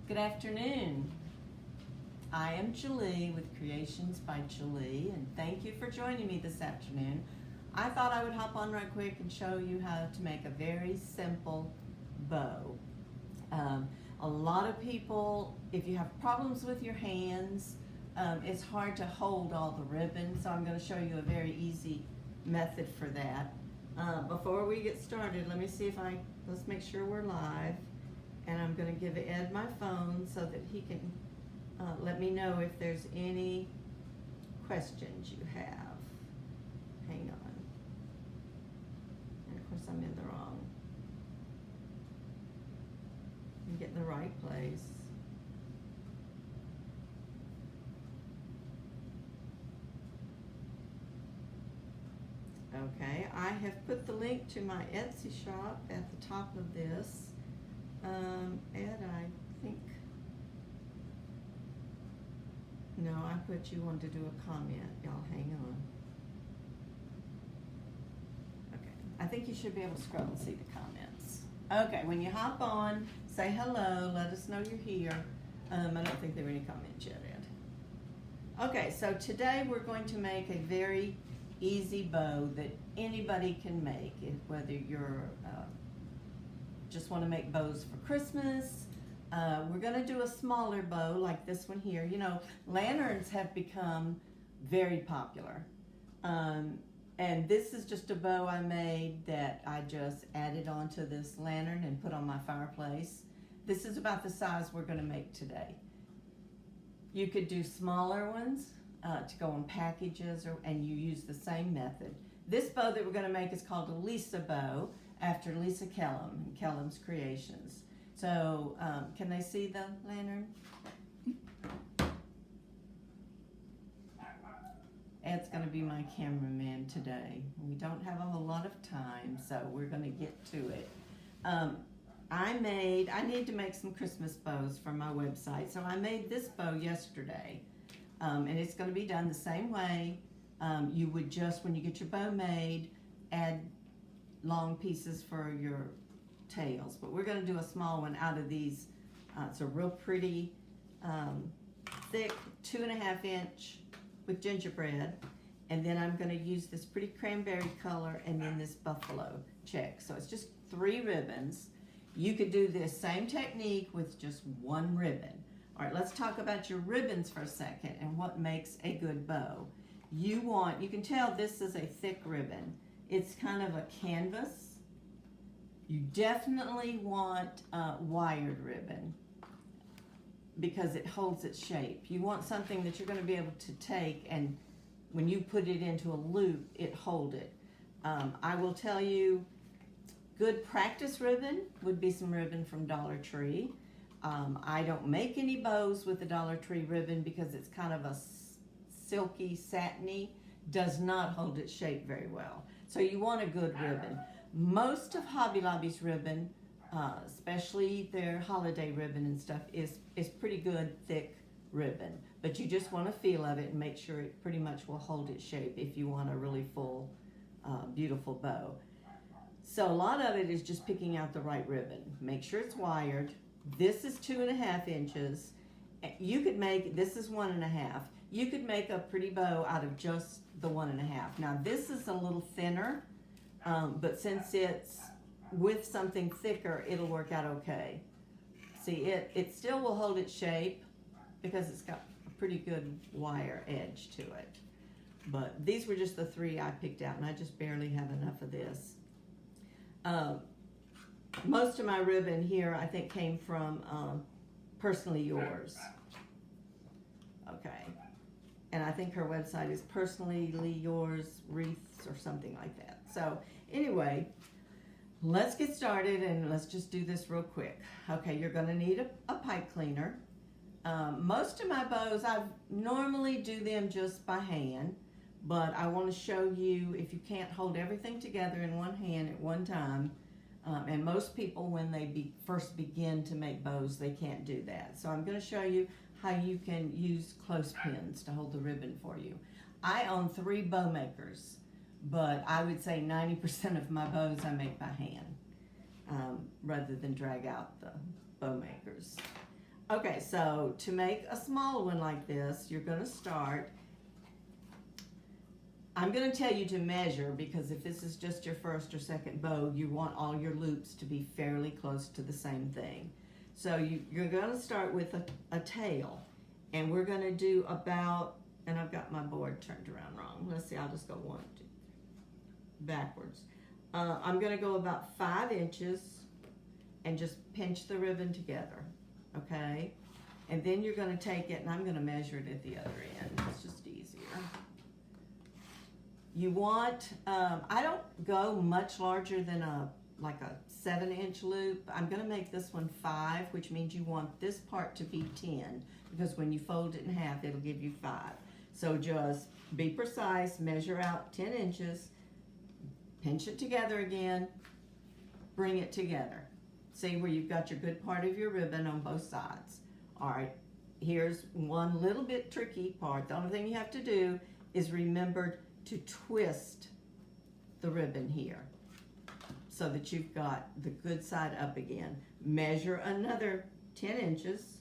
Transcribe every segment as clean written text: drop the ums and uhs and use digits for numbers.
Good afternoon. I am Julie with Creations by Julie, and thank you for joining me this afternoon. I thought I would hop on right quick and show you how to make a very simple bow. A lot of people, if you have problems with your hands, it's hard to hold all the ribbon, so I'm going to show you a very easy method for that. Before we get started, let's make sure we're live. And I'm going to give Ed my phone so that he can let me know if there's any questions you have. Hang on. And of course I'm in the wrong. I'm getting the right place. Okay, I have put the link to my Etsy shop at the top of this. Ed, I think, no, I put you wanted to do a comment. Y'all hang on. Okay, I think you should be able to scroll and see the comments. Okay, when you hop on, say hello, let us know you're here. I don't think there were any comments yet, Ed. Okay, so today we're going to make a very easy bow that anybody can make, whether you're just want to make bows for Christmas. We're going to do a smaller bow like this one here. You know, lanterns have become very popular. And this is just a bow I made that I just added onto this lantern and put on my fireplace. This is about the size we're going to make today. You could do smaller ones to go on packages, and you use the same method. This bow that we're going to make is called a Lisa bow, after Lisa Kellum and Kellum's Creations. So, can they see the lantern? Ed's going to be my cameraman today. We don't have a whole lot of time, so we're going to get to it. I need to make some Christmas bows for my website, so I made this bow yesterday. And it's going to be done the same way. You would just, when you get your bow made, add long pieces for your tails, but we're going to do a small one out of these. It's a real pretty thick 2.5 inch with gingerbread, and then I'm going to use this pretty cranberry color and then this buffalo check. So it's just 3 ribbons. You could do this same technique with just 1 ribbon. All right, let's talk about your ribbons for a second and what makes a good bow. You can tell this is a thick ribbon. It's kind of a canvas. You definitely want wired ribbon because it holds its shape. You want something that you're going to be able to take, and when you put it into a loop, it hold it. I will tell you, good practice ribbon would be some ribbon from Dollar Tree. I don't make any bows with the Dollar Tree ribbon because it's kind of a silky, satiny, does not hold its shape very well. So you want a good ribbon. Most of Hobby Lobby's ribbon, especially their holiday ribbon and stuff, is pretty good, thick ribbon. But you just want a feel of it and make sure it pretty much will hold its shape if you want a really full, beautiful bow. So a lot of it is just picking out the right ribbon. Make sure it's wired. This is 2.5 inches. You could make, this is 1.5. You could make a pretty bow out of just the 1.5. Now this is a little thinner, but since it's with something thicker, it'll work out okay. See, it still will hold its shape because it's got a pretty good wire edge to it. But these were just the 3 I picked out, and I just barely have enough of this. Most of my ribbon here, I think, came from Personally Yours. Okay. And I think her website is Personally Yours Wreaths or something like that. So anyway, let's get started and let's just do this real quick. Okay, you're going to need a pipe cleaner. Most of my bows, I normally do them just by hand, but I want to show you if you can't hold everything together in one hand at one time. And most people, when they first begin to make bows, they can't do that. So I'm going to show you how you can use clothespins to hold the ribbon for you. I own 3 bow makers, but I would say 90% of my bows I make by hand rather than drag out the bow makers. Okay, so to make a small one like this, you're going to start. I'm going to tell you to measure because if this is just your first or second bow, you want all your loops to be fairly close to the same thing. So you're going to start with a tail, and we're going to do about, and I've got my board turned around wrong. Let's see, I'll just go 1, 2, 3, backwards. I'm going to go about 5 inches and just pinch the ribbon together, okay? And then you're going to take it, and I'm going to measure it at the other end. It's just easier. You want, I don't go much larger than like a 7-inch loop. I'm going to make this one 5, which means you want this part to be 10, because when you fold it in half, it'll give you 5. So just be precise, measure out 10 inches, pinch it together again, bring it together. See where you've got your good part of your ribbon on both sides. All right, here's one little bit tricky part. The only thing you have to do is remember to twist the ribbon here so that you've got the good side up again. Measure another 10 inches,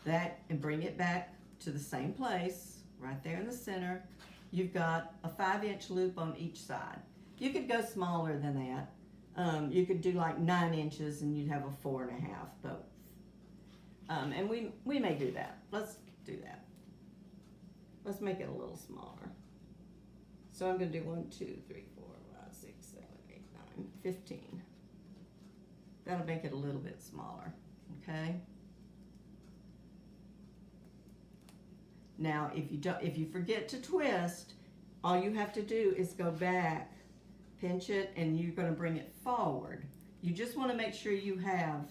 that, and bring it back to the same place, right there in the center. You've got a 5-inch loop on each side. You could go smaller than that. You could do like 9 inches and you'd have a 4.5 both. And we may do that. Let's do that. Let's make it a little smaller. So I'm going to do 1, 2, 3, 4, 5, 6, 7, 8, 9, 15. That'll make it a little bit smaller, okay? Now, if you forget to twist, all you have to do is go back, pinch it, and you're going to bring it forward. You just want to make sure you have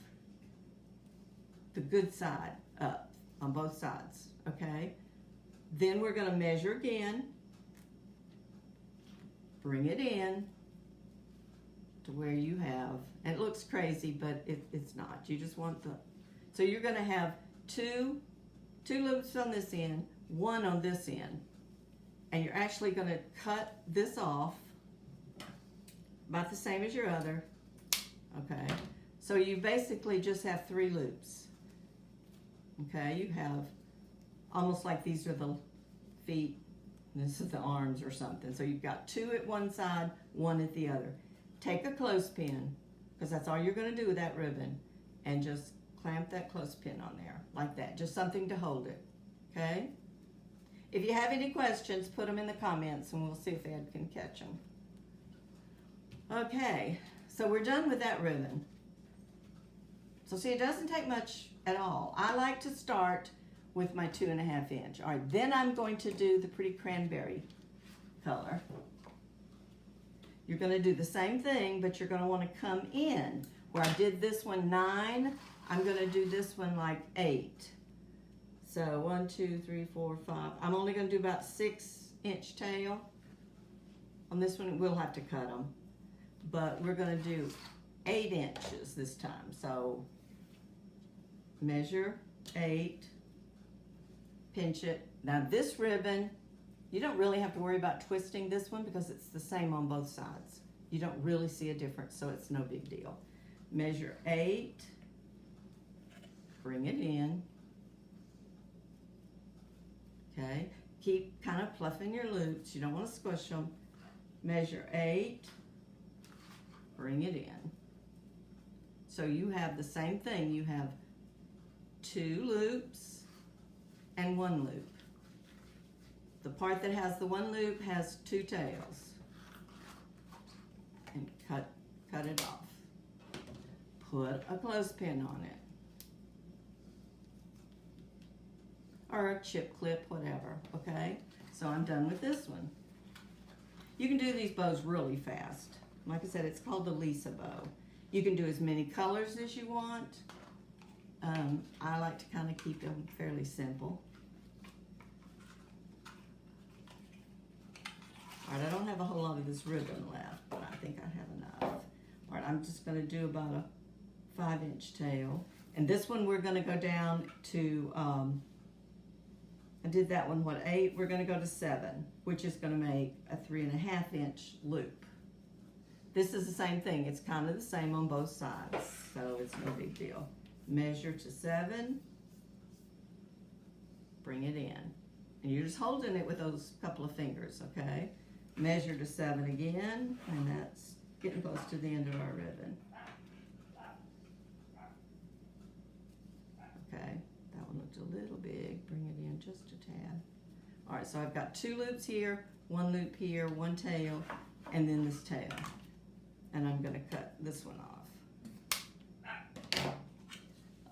the good side up on both sides, okay? Then we're going to measure again, bring it in to where you have, and it looks crazy, but it's not. You just want the, so you're going to have two loops on this end, 1 on this end, and you're actually going to cut this off about the same as your other, okay? So you basically just have 3 loops, okay? You have almost like these are the feet, and this is the arms or something. So you've got 2 at one side, 1 at the other. Take a clothespin, because that's all you're going to do with that ribbon, and just clamp that clothespin on there, like that. Just something to hold it, okay? If you have any questions, put them in the comments, and we'll see if Ed can catch them. Okay, so we're done with that ribbon. So see, it doesn't take much at all. I like to start with my 2.5 inch. All right, then I'm going to do the pretty cranberry color. You're going to do the same thing, but you're going to want to come in. Where I did this one 9, I'm going to do this one like 8. So 1, 2, 3, 4, 5. I'm only going to do about 6-inch tail. On this one, we'll have to cut them. But we're going to do 8 inches this time. So measure 8, pinch it. Now this ribbon, you don't really have to worry about twisting this one because it's the same on both sides. You don't really see a difference, so it's no big deal. Measure 8, bring it in. Okay, keep kind of fluffing your loops. You don't want to squish them. Measure 8, bring it in. So you have the same thing. You have 2 loops and 1 loop. The part that has the 1 loop has 2 tails. And cut it off. Put a clothespin on it. Or a chip clip, whatever, okay? So I'm done with this one. You can do these bows really fast. Like I said, it's called the Lisa bow. You can do as many colors as you want. I like to kind of keep them fairly simple. All right, I don't have a whole lot of this ribbon left, but I think I have enough. All right, I'm just going to do about a 5-inch tail. And this one we're going to go down to, I did that one, what, 8? We're going to go to 7, which is going to make a 3.5-inch loop. This is the same thing. It's kind of the same on both sides, so it's no big deal. measure to 7, bring it in. And you're just holding it with those couple of fingers, okay? Measure to 7 again, and that's getting close to the end of our ribbon. Okay, that one looked a little big. Bring it in just a tad. All right, so I've got 2 loops here, 1 loop here, 1 tail, and then this tail. And I'm gonna cut this one off.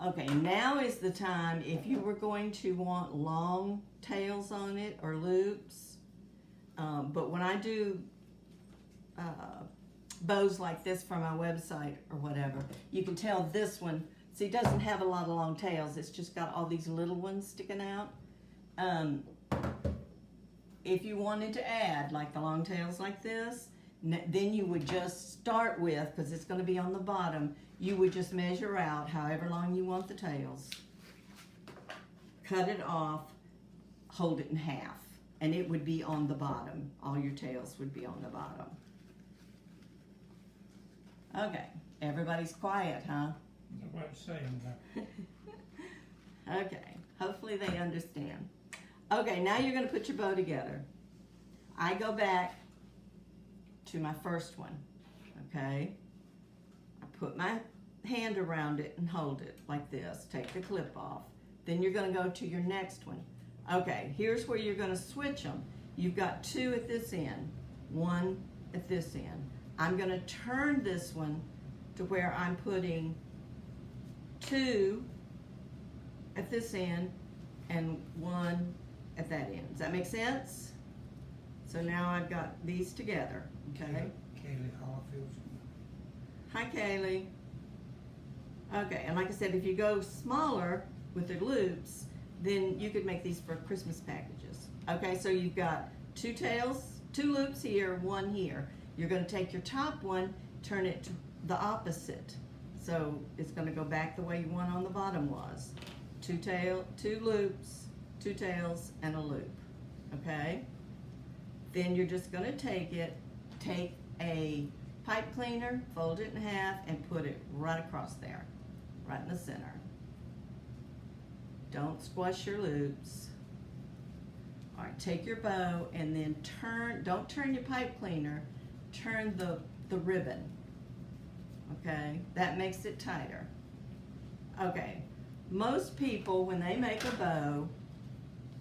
Okay, now is the time if you were going to want long tails on it or loops, but when I do bows like this from my website or whatever, you can tell this one, see, it doesn't have a lot of long tails, it's just got all these little ones sticking out. If you wanted to add like the long tails like this, then you would just start with, because it's going to be on the bottom, you would just measure out however long you want the tails, cut it off, hold it in half, and it would be on the bottom. All your tails would be on the bottom. Okay, everybody's quiet, huh? Nobody's saying that. Okay, hopefully they understand. Okay, now you're going to put your bow together. I go back to my first one, okay? I put my hand around it and hold it like this. Take the clip off. Then you're going to go to your next one. Okay, here's where you're going to switch them. You've got 2 at this end, 1 at this end. I'm going to turn this one to where I'm putting 2 at this end and 1 at that end. Does that make sense? So now I've got these together, okay? Kaylee Hollifield. Hi, Kaylee. Okay, and like I said, if you go smaller with the loops, then you could make these for Christmas packages. Okay, so you've got 2 tails, 2 loops here, 1 here. You're going to take your top one, turn it to the opposite. So it's going to go back the way you want on the bottom was. 2 loops, 2 tails, and a loop, okay? Then you're just gonna take a pipe cleaner, fold it in half, and put it right across there, right in the center. Don't squash your loops. All right, take your bow and then don't turn your pipe cleaner, turn the ribbon, okay? That makes it tighter. Okay, most people, when they make a bow,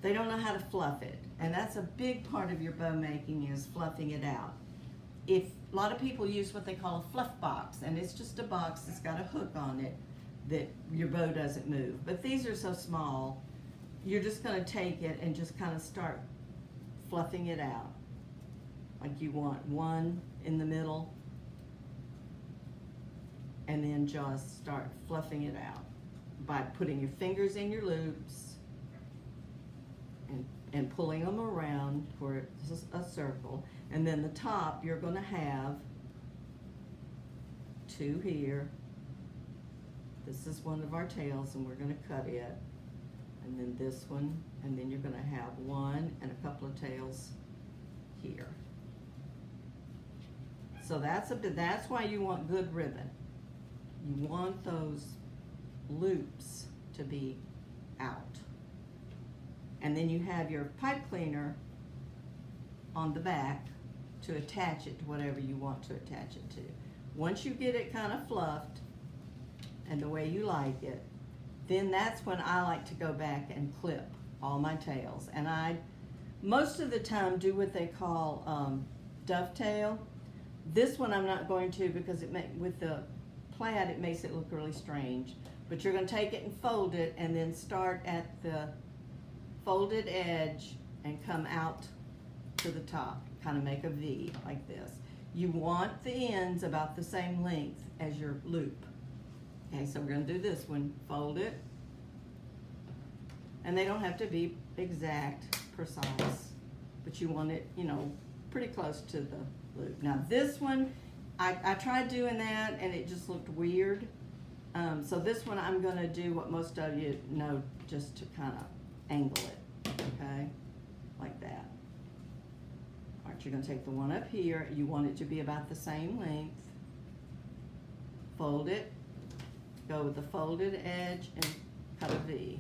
they don't know how to fluff it, and that's a big part of your bow making is fluffing it out. A lot of people use what they call a fluff box, and it's just a box that's got a hook on it that your bow doesn't move. But these are so small, you're just going to take it and just kind of start fluffing it out. Like you want 1 in the middle, and then just start fluffing it out by putting your fingers in your loops and pulling them around for a circle. And then the top, you're going to have 2 here. This is one of our tails, and we're going to cut it. And then this one, and then you're going to have 1 and a couple of tails here. So that's why you want good ribbon. You want those loops to be out. And then you have your pipe cleaner on the back to attach it to whatever you want to attach it to. Once you get it kind of fluffed and the way you like it, then that's when I like to go back and clip all my tails. And I, most of the time, do what they call dovetail. This one I'm not going to because with the plaid it makes it look really strange. But you're going to take it and fold it and then start at the folded edge and come out to the top, kind of make a V like this. You want the ends about the same length as your loop. Okay, so we're going to do this one. Fold it, and they don't have to be exact, precise, but you want it, you know, pretty close to the loop. Now this one, I tried doing that and it just looked weird. So this one I'm going to do what most of you know, just to kind of angle it, okay, like that. All right, you're going to take the one up here. You want it to be about the same length. Fold it, go with the folded edge and cut a V.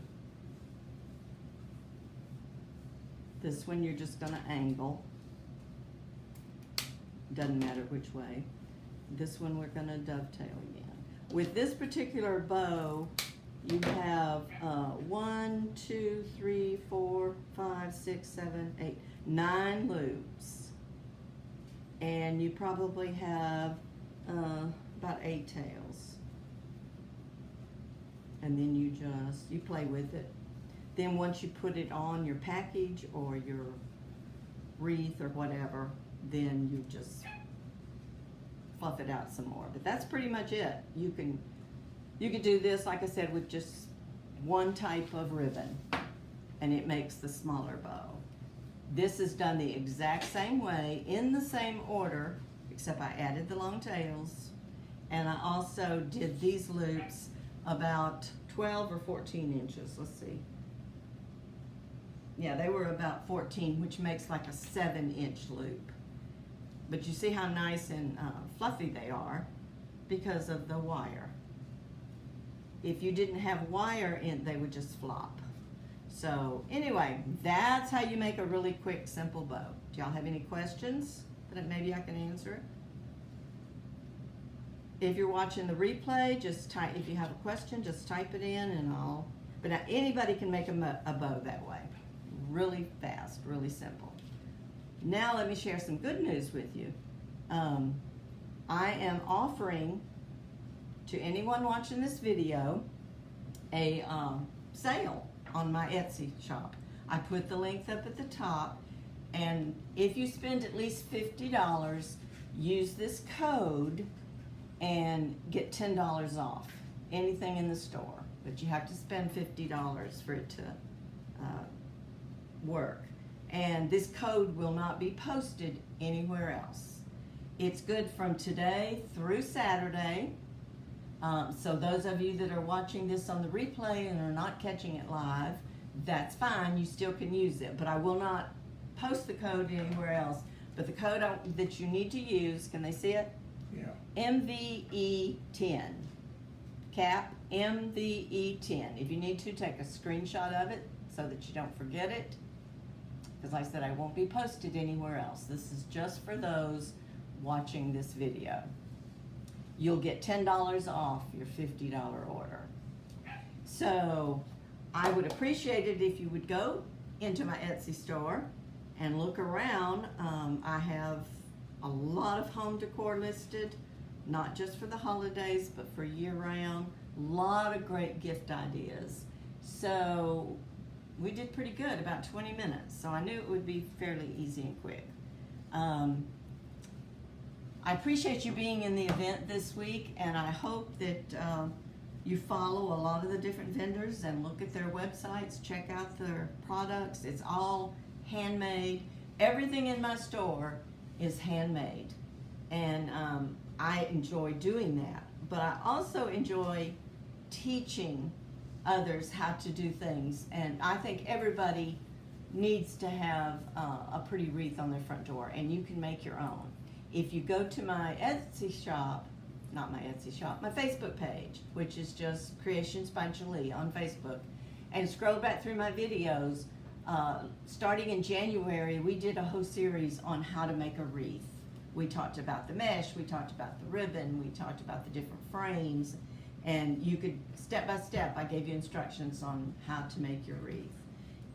This one you're just gonna angle. Doesn't matter which way. This one we're gonna dovetail again. With this particular bow, you have 1, 2, 3, 4, 5, 6, 7, 8, 9 loops. And you probably have about 8 tails. And then you play with it. Then once you put it on your package or your wreath or whatever, then you just fluff it out some more. But that's pretty much it. You can do this, like I said, with just one type of ribbon, and it makes the smaller bow. This is done the exact same way, in the same order, except I added the long tails, and I also did these loops about 12 or 14 inches. Let's see. Yeah, they were about 14, which makes like a 7-inch loop. But you see how nice and fluffy they are because of the wire. If you didn't have wire in, they would just flop. So anyway, that's how you make a really quick, simple bow. Do y'all have any questions that maybe I can answer? If you're watching the replay, just type, if you have a question, just type it in and but now anybody can make a bow that way. Really fast, really simple. Now let me share some good news with you. I am offering to anyone watching this video a sale on my Etsy shop. I put the link up at the top, and if you spend at least $50, use this code and get $10 off anything in the store. But you have to spend $50 for it to work. And this code will not be posted anywhere else. It's good from today through Saturday. So those of you that are watching this on the replay and are not catching it live, that's fine, you still can use it. But I will not post the code anywhere else. But the code that you need to use, can they see it? Yeah. MVE10. Cap MVE10. If you need to, take a screenshot of it so that you don't forget it. Because like I said, I won't be posted anywhere else. This is just for those watching this video. You'll get $10 off your $50 order. So I would appreciate it if you would go into my Etsy store and look around. I have a lot of home decor listed, not just for the holidays, but for year-round. A lot of great gift ideas. So we did pretty good, about 20 minutes. So I knew it would be fairly easy and quick. I appreciate you being in the event this week, and I hope that you follow a lot of the different vendors and look at their websites, check out their products. It's all handmade. Everything in my store is handmade, and I enjoy doing that. But I also enjoy teaching others how to do things, and I think everybody needs to have a pretty wreath on their front door, and you can make your own. If you go to my Etsy shop, not my Etsy shop, my Facebook page, which is just Creations by Gwili on Facebook, and scroll back through my videos, starting in January, we did a whole series on how to make a wreath. We talked about the mesh, we talked about the ribbon, we talked about the different frames, and you could, step by step, I gave you instructions on how to make your wreath.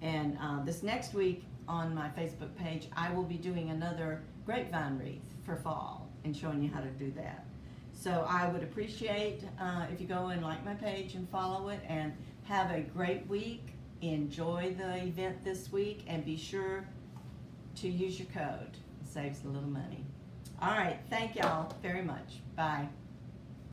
And this next week on my Facebook page, I will be doing another grapevine wreath for fall and showing you how to do that. So I would appreciate if you go and like my page and follow it, and have a great week. Enjoy the event this week, and be sure to use your code. It saves a little money. All right, thank y'all very much. Bye.